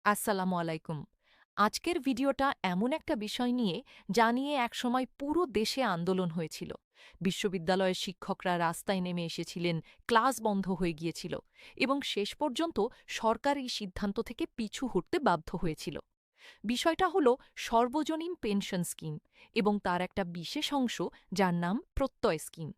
আসসালামু আলাইকুম। আজকের ভিডিওটা এমন একটা বিষয় নিয়ে যা নিয়ে একসময় পুরো দেশে আন্দোলন হয়েছিল। বিশ্ববিদ্যালয়ের শিক্ষকরা রাস্তায় নেমে এসেছিলেন, ক্লাস বন্ধ হয়ে গিয়েছিল এবং শেষ পর্যন্ত সরকার এই সিদ্ধান্ত থেকে পিছু হটতে বাধ্য হয়েছিল। বিষয়টা হলো সর্বজনীন পেনশন স্কিম এবং তার একটা বিশেষ অংশ যার নাম প্রত্যয় স্কিম।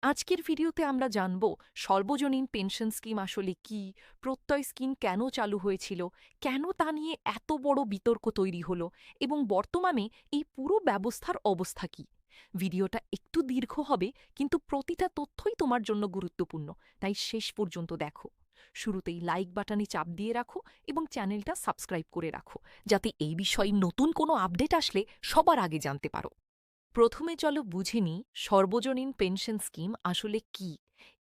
আজকের ভিডিওতে আমরা জানব সর্বজনীন পেনশন স্কিম আসলে কি, প্রত্যয় স্কিম কেন চালু হয়েছিল, কেন তা নিয়ে এত বড় বিতর্ক তৈরি হলো এবং বর্তমানে এই পুরো ব্যবস্থার অবস্থা কি। ভিডিওটা একটু দীর্ঘ হবে, কিন্তু প্রতিটা তথ্যই তোমার জন্য গুরুত্বপূর্ণ, তাই শেষ পর্যন্ত দেখো। শুরুতেই লাইক বাটনে চাপ দিয়ে রাখো এবং চ্যানেলটা সাবস্ক্রাইব করে রাখো, যাতে এই বিষয়ে নতুন কোনো আপডেট আসলে সবার আগে জানতে পারো। প্রথমে চলো বুঝে নিই সর্বজনীন পেনশন স্কিম আসলে কি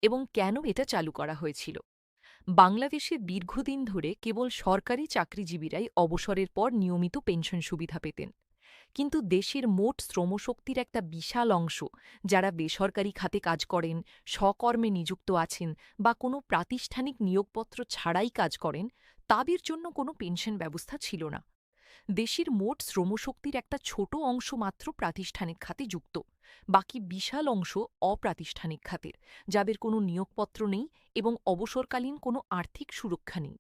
এবং কেন এটা চালু করা হয়েছিল। বাংলাদেশে দীর্ঘদিন ধরে কেবল সরকারি চাকরিজীবীরাই অবসরের পর নিয়মিত পেনশন সুবিধা পেতেন। কিন্তু দেশের মোট শ্রমশক্তির একটা বিশাল অংশ, যারা বেসরকারি খাতে কাজ করেন, স্বকর্মে নিযুক্ত আছেন বা কোনো প্রাতিষ্ঠানিক নিয়োগপত্র ছাড়াই কাজ করেন, তাদের জন্য কোনো পেনশন ব্যবস্থা ছিল না। দেশের মোট শ্রমশক্তির একটা ছোট অংশ মাত্র প্রাতিষ্ঠানিক খাতে যুক্ত, বাকি বিশাল অংশ অপ্রাতিষ্ঠানিক খাতের, যাদের কোনো নিয়োগপত্র নেই এবং অবসরকালীন কোনো আর্থিক সুরক্ষা নেই।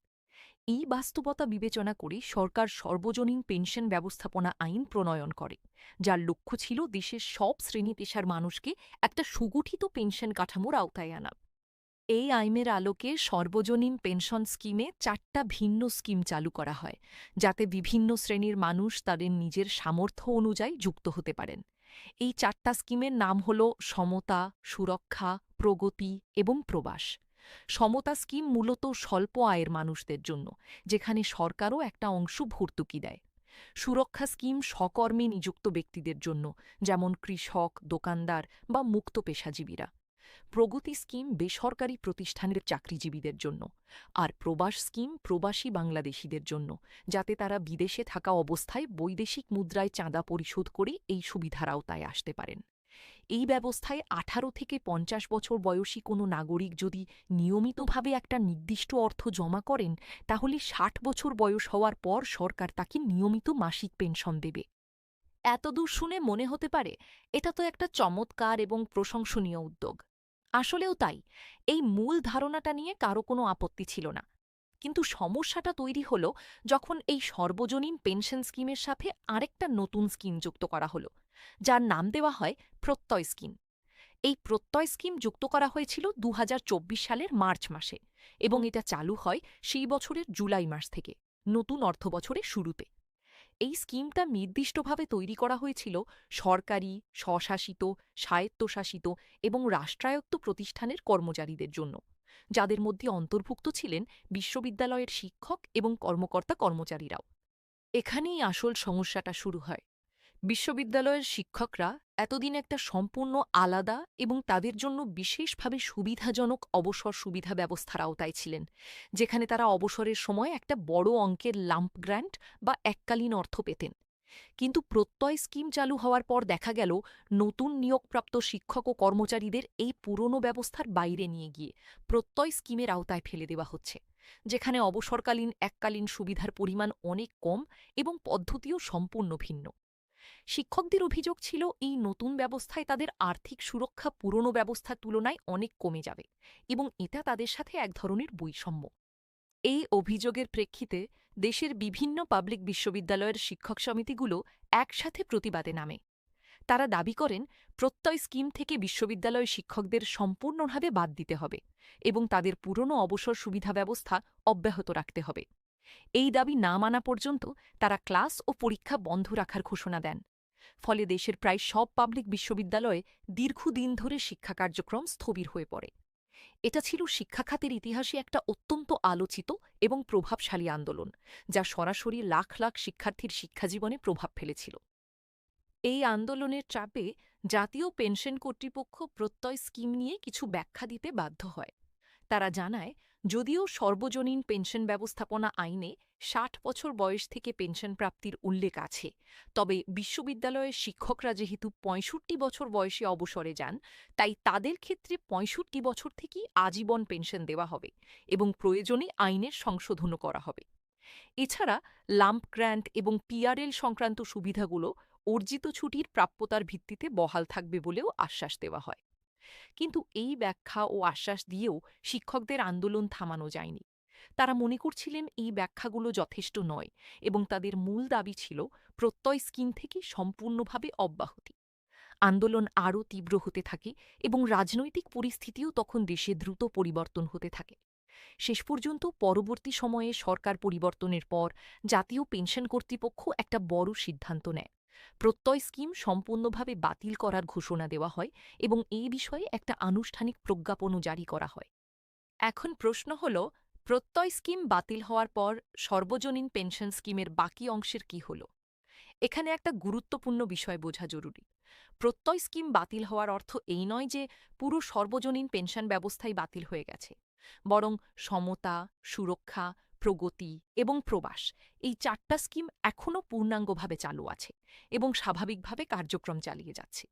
এই বাস্তবতা বিবেচনা করে সরকার সর্বজনীন পেনশন ব্যবস্থাপনা আইন প্রণয়ন করে, যার লক্ষ্য ছিল দেশের সব শ্রেণী পেশার মানুষকে একটা সুগঠিত পেনশন কাঠামোর আওতায় আনা। এই আইনের আলোকে সর্বজনীন পেনশন স্কিমে ৪টা ভিন্ন স্কিম চালু করা হয়, যাতে বিভিন্ন শ্রেণীর মানুষ তাদের নিজের সামর্থ্য অনুযায়ী যুক্ত হতে পারেন। এই ৪টা স্কিমের নাম হল সমতা, সুরক্ষা, প্রগতি এবং প্রবাস। সমতা স্কিম মূলত স্বল্প আয়ের মানুষদের জন্য, যেখানে সরকারও একটা অংশ ভর্তুকি দেয়। সুরক্ষা স্কিম স্বকর্মে নিযুক্ত ব্যক্তিদের জন্য, যেমন কৃষক, দোকানদার বা মুক্ত পেশাজীবীরা। প্রগতি স্কিম বেসরকারি প্রতিষ্ঠানের চাকরিজীবীদের জন্য। আর প্রবাস স্কিম প্রবাসী বাংলাদেশিদের জন্য, যাতে তারা বিদেশে থাকা অবস্থায় বৈদেশিক মুদ্রায় চাঁদা পরিশোধ করে এই সুবিধার আওতায় আসতে পারেন। এই ব্যবস্থায় ১৮ থেকে ৫০ বছর বয়সী কোনো নাগরিক যদি নিয়মিতভাবে একটা নির্দিষ্ট অর্থ জমা করেন, তাহলে ৬০ বছর বয়স হওয়ার পর সরকার তাকে নিয়মিত মাসিক পেনশন দেবে। এতদূর শুনে মনে হতে পারে এটা তো একটা চমৎকার এবং প্রশংসনীয় উদ্যোগ। আসলেও তাই। এই মূল ধারণাটা নিয়ে কারো কোনো আপত্তি ছিল না। কিন্তু সমস্যাটা তৈরি হলো যখন এই সর্বজনীন পেনশন স্কিমের সাথে আরেকটা নতুন স্কিম যুক্ত করা হলো, যার নাম দেওয়া হয় প্রত্যয় স্কিম। এই প্রত্যয় স্কিম যুক্ত করা হয়েছিল ২০২৪ সালের মার্চ মাসে এবং এটা চালু হয় সেই বছরের জুলাই মাস থেকে, নতুন অর্থবছরের শুরুতে। এই স্কিমটা নির্দিষ্টভাবে তৈরি করা হয়েছিল সরকারি, স্বশাসিত, স্বায়ত্তশাসিত এবং রাষ্ট্রায়ত্ত প্রতিষ্ঠানের কর্মচারীদের জন্য, যাদের মধ্যে অন্তর্ভুক্ত ছিলেন বিশ্ববিদ্যালয়ের শিক্ষক এবং কর্মকর্তা-কর্মচারীরাও। এখানেই আসল সমস্যাটা শুরু হয়। বিশ্ববিদ্যালয়ের শিক্ষকরা এতদিন একটা সম্পূর্ণ আলাদা এবং তাদের জন্য বিশেষভাবে সুবিধাজনক অবসর সুবিধা ব্যবস্থার আওতায় ছিলেন, যেখানে তারা অবসরের সময় একটা বড় অঙ্কের লাম্প গ্র্যান্ট বা এককালীন অর্থ পেতেন। কিন্তু প্রত্যয় স্কিম চালু হওয়ার পর দেখা গেল নতুন নিয়োগপ্রাপ্ত শিক্ষক ও কর্মচারীদের এই পুরনো ব্যবস্থার বাইরে নিয়ে গিয়ে প্রত্যয় স্কিমের আওতায় ফেলে দেওয়া হচ্ছে, যেখানে অবসরকালীন এককালীন সুবিধার পরিমাণ অনেক কম এবং পদ্ধতিও সম্পূর্ণ ভিন্ন। শিক্ষকদের অভিযোগ ছিল এই নতুন ব্যবস্থায় তাদের আর্থিক সুরক্ষা পুরনো ব্যবস্থার তুলনায় অনেক কমে যাবে এবং এটা তাদের সাথে এক ধরনের বৈষম্য। এই অভিযোগের প্রেক্ষিতে দেশের বিভিন্ন পাবলিক বিশ্ববিদ্যালয়ের শিক্ষক সমিতিগুলো একসাথে প্রতিবাদে নামে। তারা দাবি করেন প্রত্যয় স্কিম থেকে বিশ্ববিদ্যালয় শিক্ষকদের সম্পূর্ণভাবে বাদ দিতে হবে এবং তাদের পুরনো অবসর সুবিধা ব্যবস্থা অব্যাহত রাখতে হবে। এই দাবি না মানা পর্যন্ত তারা ক্লাস ও পরীক্ষা বন্ধ রাখার ঘোষণা দেন। ফলে দেশের প্রায় সব পাবলিক বিশ্ববিদ্যালয়ে দীর্ঘদিন ধরে শিক্ষা কার্যক্রম স্থবির হয়ে পড়ে। এটা ছিল শিক্ষা খাতের ইতিহাসে একটা অত্যন্ত আলোচিত এবং প্রভাবশালী আন্দোলন, যা সরাসরি লাখ লাখ শিক্ষার্থীর শিক্ষাজীবনে প্রভাব ফেলেছিল। এই আন্দোলনের চাপে জাতীয় পেনশন কর্তৃপক্ষ প্রত্যয় স্কিম নিয়ে কিছু ব্যাখ্যা দিতে বাধ্য হয়। তারা জানায়, যদিও সর্বজনীন পেনশন ব্যবস্থাপনা আইনে ৬০ বছর বয়স থেকে পেনশন প্রাপ্তির উল্লেখ আছে, তবে বিশ্ববিদ্যালয়ের শিক্ষকরা যেহেতু ৬৫ বছর বয়সে অবসরে যান, তাই তাদের ক্ষেত্রে ৬৫ বছর থেকেই আজীবন পেনশন দেওয়া হবে এবং প্রয়োজনে আইনের সংশোধনও করা হবে। এছাড়া লাম্প গ্র্যান্ট এবং পিআরএল সংক্রান্ত সুবিধাগুলো অর্জিত ছুটির প্রাপ্যতার ভিত্তিতে বহাল থাকবে বলেও আশ্বাস দেওয়া হয়। কিন্তু এই ব্যাখ্যা ও আশ্বাস দিয়েও শিক্ষকদের আন্দোলন থামানো যায়নি। তারা মনে করছিলেন এই ব্যাখ্যাগুলো যথেষ্ট নয় এবং তাদের মূল দাবি ছিল প্রত্যয় স্কিম থেকে সম্পূর্ণভাবে অব্যাহতি। আন্দোলন আরও তীব্র হতে থাকে এবং রাজনৈতিক পরিস্থিতিও তখন দেশে দ্রুত পরিবর্তন হতে থাকে। শেষ পর্যন্ত পরবর্তী সময়ে সরকার পরিবর্তনের পর জাতীয় পেনশন কর্তৃপক্ষ একটা বড় সিদ্ধান্ত নেয়। প্রত্যয় স্কিম সম্পূর্ণভাবে বাতিল করার ঘোষণা দেওয়া হয় এবং এই বিষয়ে একটা আনুষ্ঠানিক প্রজ্ঞাপনও জারি করা হয়। এখন প্রশ্ন হল, প্রত্যয় স্কিম বাতিল হওয়ার পর সর্বজনীন পেনশন স্কিমের বাকি অংশের কি হল? এখানে একটা গুরুত্বপূর্ণ বিষয় বোঝা জরুরি। প্রত্যয় স্কিম বাতিল হওয়ার অর্থ এই নয় যে পুরো সর্বজনীন পেনশন ব্যবস্থাই বাতিল হয়ে গেছে, বরং সমতা, সুরক্ষা, প্রগতি এবং প্রবাস এই চারটা স্কিম এখনও পূর্ণাঙ্গভাবে চালু আছে এবং স্বাভাবিকভাবে কার্যক্রম চালিয়ে যাচ্ছে।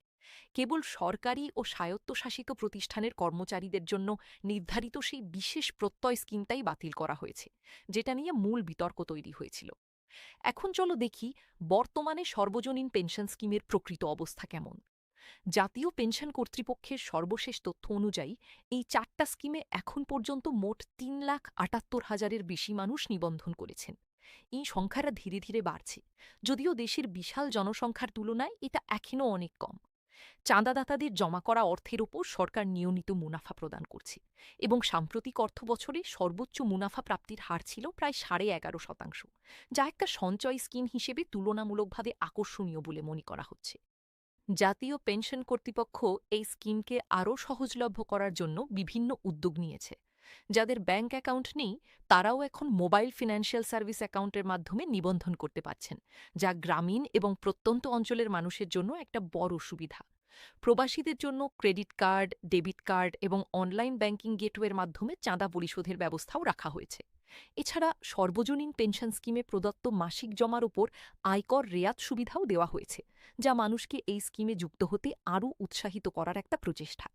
কেবল সরকারি ও স্বায়ত্তশাসিত প্রতিষ্ঠানের কর্মচারীদের জন্য নির্ধারিত সেই বিশেষ প্রত্যয় স্কিমটাই বাতিল করা হয়েছে, যেটা নিয়ে মূল বিতর্ক তৈরি হয়েছিল। এখন চলো দেখি বর্তমানে সর্বজনীন পেনশন স্কিমের প্রকৃত অবস্থা কেমন। জাতীয় পেনশন কর্তৃপক্ষের সর্বশেষ তথ্য অনুযায়ী এই চারটা স্কিমে এখন পর্যন্ত মোট ৩,৭৮,০০০-এর বেশি মানুষ নিবন্ধন করেছেন। এই সংখ্যাটা ধীরে ধীরে বাড়ছে, যদিও দেশের বিশাল জনসংখ্যার তুলনায় এটা এখনও অনেক কম। চাঁদাদাতাদের জমা করা অর্থের ওপর সরকার নিয়মিত মুনাফা প্রদান করছে এবং সাম্প্রতিক অর্থবছরে সর্বোচ্চ মুনাফা প্রাপ্তির হার ছিল প্রায় 11.৫%, যা একটা সঞ্চয় স্কিম হিসেবে তুলনামূলকভাবে আকর্ষণীয় বলে মনে করা হচ্ছে। জাতীয় পেনশন কর্তৃপক্ষ এই স্কিমকে আরও সহজলভ্য করার জন্য বিভিন্ন উদ্যোগ নিয়েছে। যাদের ব্যাংক অ্যাকাউন্ট নেই তারাও এখন মোবাইল ফিনান্সিয়াল সার্ভিস অ্যাকাউন্টের মাধ্যমে নিবন্ধন করতে পারছেন, যা গ্রামীণ এবং প্রত্যন্ত অঞ্চলের মানুষের জন্য একটা বড় সুবিধা। প্রবাসীদের জন্য ক্রেডিট কার্ড, ডেবিট কার্ড এবং অনলাইন ব্যাংকিং গেটওয়ের মাধ্যমে চাঁদা পরিশোধের ব্যবস্থাও রাখা হয়েছে। এছাড়া সর্বজনীন পেনশন স্কিমে প্রদত্ত মাসিক জমার ওপর আয়কর রেয়াত সুবিধাও দেওয়া হয়েছে, যা মানুষকে এই স্কিমে যুক্ত হতে আরও উৎসাহিত করার একটা প্রচেষ্টা।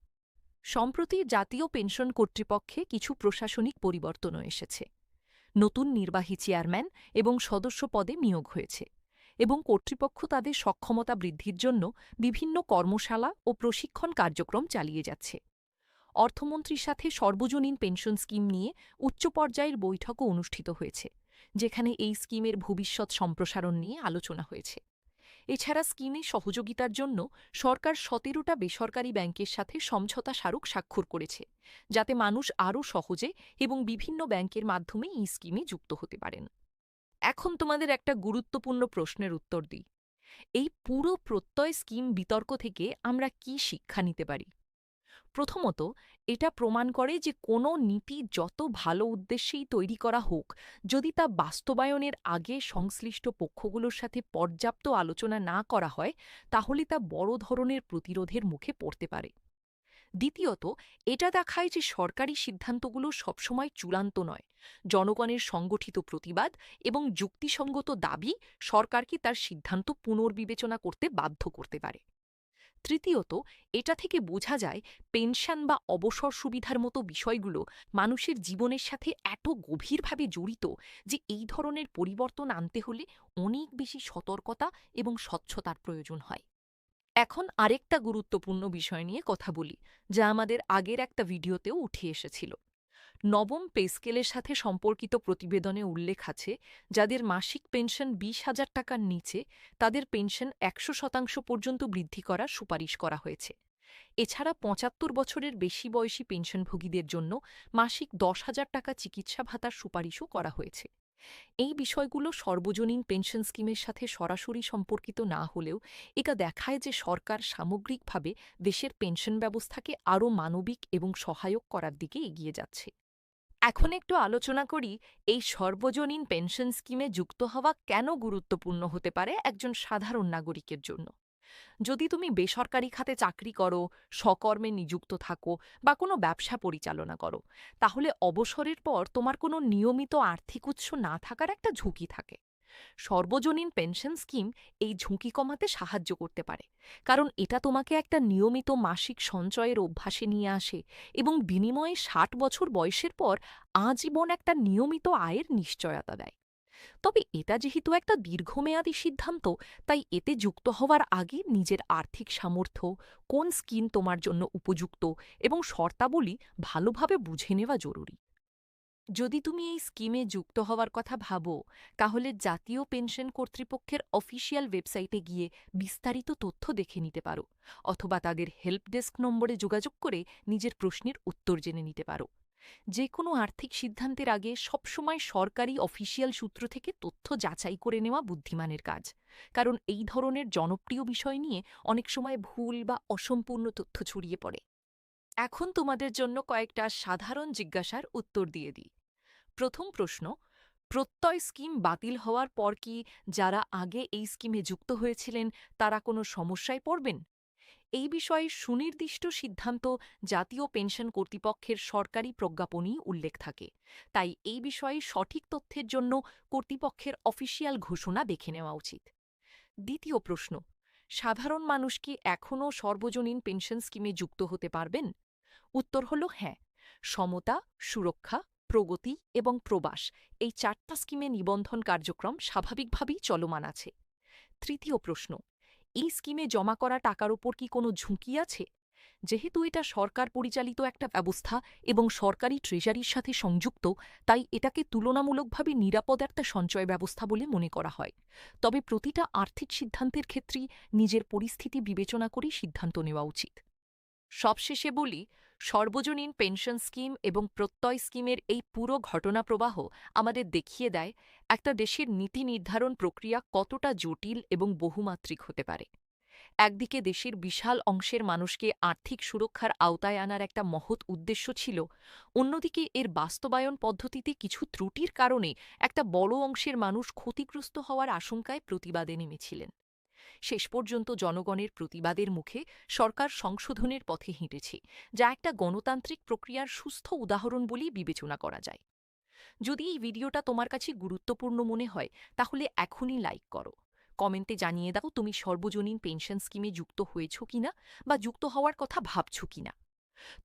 সম্প্রতি জাতীয় পেনশন কর্তৃপক্ষে কিছু প্রশাসনিক পরিবর্তনও এসেছে। নতুন নির্বাহী চেয়ারম্যান এবং সদস্য পদে নিয়োগ হয়েছে এবং কর্তৃপক্ষ তাদের সক্ষমতা বৃদ্ধির জন্য বিভিন্ন কর্মশালা ও প্রশিক্ষণ কার্যক্রম চালিয়ে যাচ্ছে। অর্থমন্ত্রীর সাথে সর্বজনীন পেনশন স্কিম নিয়ে উচ্চ পর্যায়ের বৈঠকও অনুষ্ঠিত হয়েছে, যেখানে এই স্কিমের ভবিষ্যৎ সম্প্রসারণ নিয়ে আলোচনা হয়েছে। এছাড়া স্কিমে সহযোগিতার জন্য সরকার ১৭টা বেসরকারি ব্যাংকের সাথে সমঝোতা স্মারক স্বাক্ষর করেছে, যাতে মানুষ আরও সহজে এবং বিভিন্ন ব্যাংকের মাধ্যমে এই স্কিমে যুক্ত হতে পারেন। এখন তোমাদের একটা গুরুত্বপূর্ণ প্রশ্নের উত্তর দিই। এই পুরো প্রত্যয় স্কিম বিতর্ক থেকে আমরা কি শিক্ষা নিতে পারি? প্রথমত, এটা প্রমাণ করে যে কোনো নীতি যত ভালো উদ্দেশ্যেই তৈরি করা হোক, যদি তা বাস্তবায়নের আগে সংশ্লিষ্ট পক্ষগুলোর সাথে পর্যাপ্ত আলোচনা না করা হয়, তাহলে তা বড় ধরনের প্রতিরোধের মুখে পড়তে পারে। দ্বিতীয়ত, এটা দেখায় যে সরকারি সিদ্ধান্তগুলো সবসময় চূড়ান্ত নয়। জনগণের সংগঠিত প্রতিবাদ এবং যুক্তিসঙ্গত দাবি সরকারকে তার সিদ্ধান্ত পুনর্বিবেচনা করতে বাধ্য করতে পারে। তৃতীয়ত, এটা থেকে বোঝা যায় পেনশন বা অবসর সুবিধার মতো বিষয়গুলো মানুষের জীবনের সাথে এত গভীরভাবে জড়িত যে এই ধরনের পরিবর্তন আনতে হলে অনেক বেশি সতর্কতা এবং স্বচ্ছতার প্রয়োজন হয়। এখন আরেকটা গুরুত্বপূর্ণ বিষয় নিয়ে কথা বলি, যা আমাদের আগের একটা ভিডিওতেও উঠে এসেছিল। নবম পে স্কেলের সাথে সম্পর্কিত প্রতিবেদনে উল্লেখ আছে, যাদের মাসিক পেনশন ২০,০০০ টাকার নিচে, তাদের পেনশন ১০০% পর্যন্ত বৃদ্ধি করার সুপারিশ করা হয়েছে। এছাড়া ৭৫ বছরের বেশি বয়সী পেনশনভোগীদের জন্য মাসিক ১০,০০০ টাকা চিকিৎসা ভাতার সুপারিশও করা হয়েছে। এই বিষয়গুলো সর্বজনীন পেনশন স্কিমের সাথে সরাসরি সম্পর্কিত না হলেও এটা দেখায় যে সরকার সামগ্রিকভাবে দেশের পেনশন ব্যবস্থাকে আরও মানবিক এবং সহায়ক করার দিকে এগিয়ে যাচ্ছে। এখন একটু আলোচনা করি এই সর্বজনীন পেনশন স্কিমে যুক্ত হওয়া কেন গুরুত্বপূর্ণ হতে পারে একজন সাধারণ নাগরিকের জন্য। যদি তুমি বেসরকারি খাতে চাকরি করো, স্বকর্মে নিযুক্ত থাকো বা কোনো ব্যবসা পরিচালনা করো, তাহলে অবসরের পর তোমার কোনো নিয়মিত আর্থিক উৎস না থাকার একটা ঝুঁকি থাকে। সর্বজনীন পেনশন স্কিম এই ঝুঁকি কমাতে সাহায্য করতে পারে, কারণ এটা তোমাকে একটা নিয়মিত মাসিক সঞ্চয়ের অভ্যাসে নিয়ে আসে এবং বিনিময়ে ৬০ বছর বয়সের পর আজীবন একটা নিয়মিত আয়ের নিশ্চয়তা দেয়। তবে এটা যেহেতু একটা দীর্ঘমেয়াদী সিদ্ধান্ত, তাই এতে যুক্ত হওয়ার আগে নিজের আর্থিক সামর্থ্য, কোন স্কিম তোমার জন্য উপযুক্ত এবং শর্তাবলী ভালোভাবে বুঝে নেওয়া জরুরি। যদি তুমি এই স্কিমে যুক্ত হওয়ার কথা ভাবো, তাহলে জাতীয় পেনশন কর্তৃপক্ষের অফিসিয়াল ওয়েবসাইটে গিয়ে বিস্তারিত তথ্য দেখে নিতে পারো, অথবা তাদের হেল্প ডেস্ক নম্বরে যোগাযোগ করে নিজের প্রশ্নের উত্তর জেনে নিতে পারো। যে কোনো আর্থিক সিদ্ধান্তের আগে সবসময় সরকারি অফিসিয়াল সূত্র থেকে তথ্য যাচাই করে নেওয়া বুদ্ধিমানের কাজ, কারণ এই ধরনের জনপ্রিয় বিষয় নিয়ে অনেক সময় ভুল বা অসম্পূর্ণ তথ্য ছড়িয়ে পড়ে। এখন তোমাদের জন্য কয়েকটা সাধারণ জিজ্ঞাসার উত্তর দিয়ে দিই। প্রথম প্রশ্ন, প্রত্যয় স্কিম বাতিল হওয়ার পর কি যারা আগে এই স্কিমে যুক্ত হয়েছিলেন তারা কোনো সমস্যায় পড়বেন? এই বিষয়ে সুনির্দিষ্ট সিদ্ধান্ত জাতীয় পেনশন কর্তৃপক্ষের সরকারি প্রজ্ঞাপনেই উল্লেখ থাকে, তাই এই বিষয়ে সঠিক তথ্যের জন্য কর্তৃপক্ষের অফিসিয়াল ঘোষণা দেখে নেওয়া উচিত। দ্বিতীয় প্রশ্ন, সাধারণ মানুষ কি এখনও সর্বজনীন পেনশন স্কিমে যুক্ত হতে পারবেন? উত্তর হল হ্যাঁ। সমতা, সুরক্ষা, প্রগতি এবং প্রবাস, এই 4টা স্কিমে নিবন্ধন কার্যক্রম স্বাভাবিকভাবেই চলমান আছে। তৃতীয় প্রশ্ন, এই স্কিমে জমা করা টাকার উপর কি কোনো ঝুঁকি আছে? যেহেতু এটা সরকার পরিচালিত একটা ব্যবস্থা এবং সরকারি ট্রেজারির সাথে সংযুক্ত, তাই এটাকে তুলনামূলকভাবে নিরাপদ একটা সঞ্চয় ব্যবস্থা বলে মনে করা হয়। তবে প্রতিটা আর্থিক সিদ্ধান্তের ক্ষেত্রেই নিজের পরিস্থিতি বিবেচনা করে সিদ্ধান্ত নেওয়া উচিত। সবশেষে বলি, সর্বজনীন পেনশন স্কিম এবং প্রত্যয় স্কিমের এই পুরো ঘটনা প্রবাহ আমাদের দেখিয়ে দেয় একটা দেশের নীতি নির্ধারণ প্রক্রিয়া কতটা জটিল এবং বহুমাত্রিক হতে পারে। একদিকে দেশের বিশাল অংশের মানুষকে আর্থিক সুরক্ষার আওতায় আনার একটা মহৎ উদ্দেশ্য ছিল, অন্যদিকে এর বাস্তবায়ন পদ্ধতিতে কিছু ত্রুটির কারণে একটা বড় অংশের মানুষ ক্ষতিগ্রস্ত হওয়ার আশঙ্কায় প্রতিবাদে নেমেছিলেন। শেষ পর্যন্ত জনগণের প্রতিবাদের মুখে সরকার সংশোধনের পথে হেঁটেছে, যা একটা গণতান্ত্রিক প্রক্রিয়ার সুস্থ উদাহরণ বলেই বিবেচনা করা যায়। যদি এই ভিডিওটা তোমার কাছে গুরুত্বপূর্ণ মনে হয়, তাহলে এখনই লাইক করো। কমেন্টে জানিয়ে দাও তুমি সর্বজনীন পেনশন স্কিমে যুক্ত হয়েছ কিনা বা যুক্ত হওয়ার কথা ভাবছ কিনা।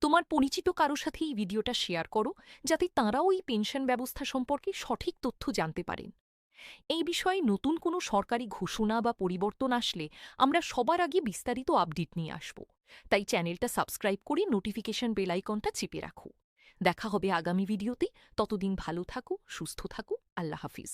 তোমার পরিচিত কারো সাথে এই ভিডিওটা শেয়ার করো, যাতে তাঁরাও এই পেনশন ব্যবস্থা সম্পর্কে সঠিক তথ্য জানতে পারেন। এই বিষয়ে নতুন কোনো সরকারি ঘোষণা বা পরিবর্তন আসলে আমরা সবার আগে বিস্তারিত আপডেট নিয়ে আসব। তাই চ্যানেলটা সাবস্ক্রাইব করে নোটিফিকেশন বেল আইকনটা চেপে রাখো। দেখা হবে আগামী ভিডিওতে। ততদিন ভালো থাকো, সুস্থ থাকো। আল্লাহ হাফিজ।